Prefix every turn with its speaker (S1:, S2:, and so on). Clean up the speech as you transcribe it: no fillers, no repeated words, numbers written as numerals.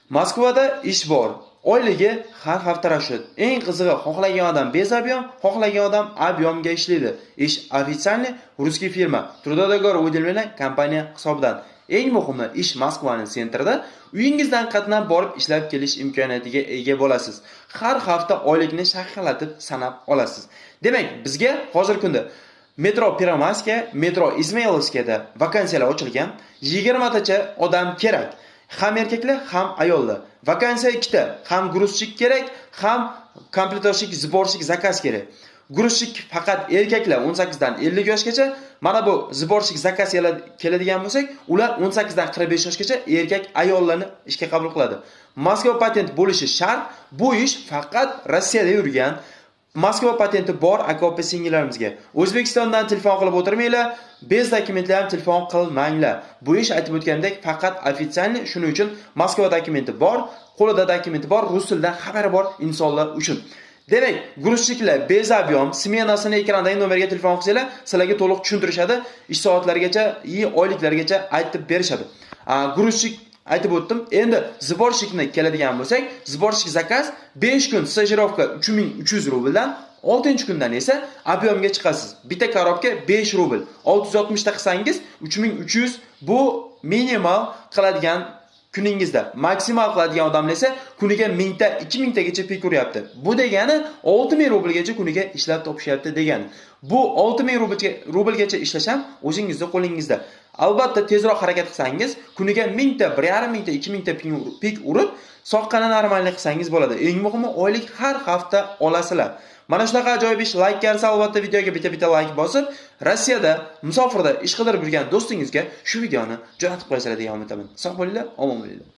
S1: Moskvada ish bor. Oyligi har hafta rashid. Eng qizig'i, xohlagan odam bezabyom, xohlagan odam abyomga ishlaydi. Ish официальный русский firma. Trudodagor выделена kompaniya hisobidan. Eng muhimi, ish Moskvaning sentrida uyingizdan qatnab borib ishlab kelish imkoniyatiga ega bo'lasiz. Har hafta oylikni shaxlatib sanab olasiz. Demak, bizga hozir kunda Metro Peromayskiya, Metro Izmaylovskiyada vakansiyalar ochilgan. 20 tacha odam kerak. Ham erkaklar, ham ayollar. Vakansiya ikkita. Ham gruzchik kerak, ham kompletorshik, zborshik zakaz kerak. Gruzchik faqat erkaklar 18 dan 50 yoshgacha, mana bu zborshik zakaz keladigan bo'lsak, ular 18 dan 45 yoshgacha erkak ayollarni ishga qabul qiladi. Moskva patent bo'lishi shart. Bu ish faqat Rossiyada yurgan Moskva patenti bor aka-opa singillarimizga. O'zbekistondan telefon qilib o'tirmanglar, bez dokumentlar ham telefon qilmanglar. Bu ish aytib o'tgandek faqat ofitsialniy, shuning uchun Moskva dokumenti bor, qo'lida dokumenti bor, rus tilidan xabari bor insonlar uchun. Demak, gruzchiklar bezabyom smenasini ekrandagi nomerga telefon qilsanglar, sizlarga to'liq tushuntirishadi, ish soatlarigacha, oyliklargacha aytib berishadi. Gruzchik aytib o'tdim. Endi zborshikni keladigan bo'lsak, zborshik zakaz 5 kun stajirovka 3300 rubldan, 6-kundan esa abyomga chiqasiz. Bitta korobka 5 rubl. 660 ta qilsangiz 3300 bu minimal qiladigan kuningizda. Maksimal qiladigan odamlar esa kuniga 1000 ta, 2000 tagacha pik uryapti. Bu degani 6000 rublgacha kuniga ishlab topishyapti degani. Bu 6000 rublgacha ishlasham o'zingizning qo'lingizda. Albatta tezroq harakat qilsangiz, kuniga 1000 ta, 1500 ta, 2000 ta pik urib, soqqani normallik qilsangiz bo'ladi. Eng muhimi oylik har hafta olasizlar. Mana shunaqa ajoyib ish like kelsa, albatta videoga bitta like bosib, Rossiyada musofirda ish qidirib yurgan do'stingizga shu videoni jo'natib qo'yasizlar degan umidaman. Sog' bo'linglar, omon bo'linglar.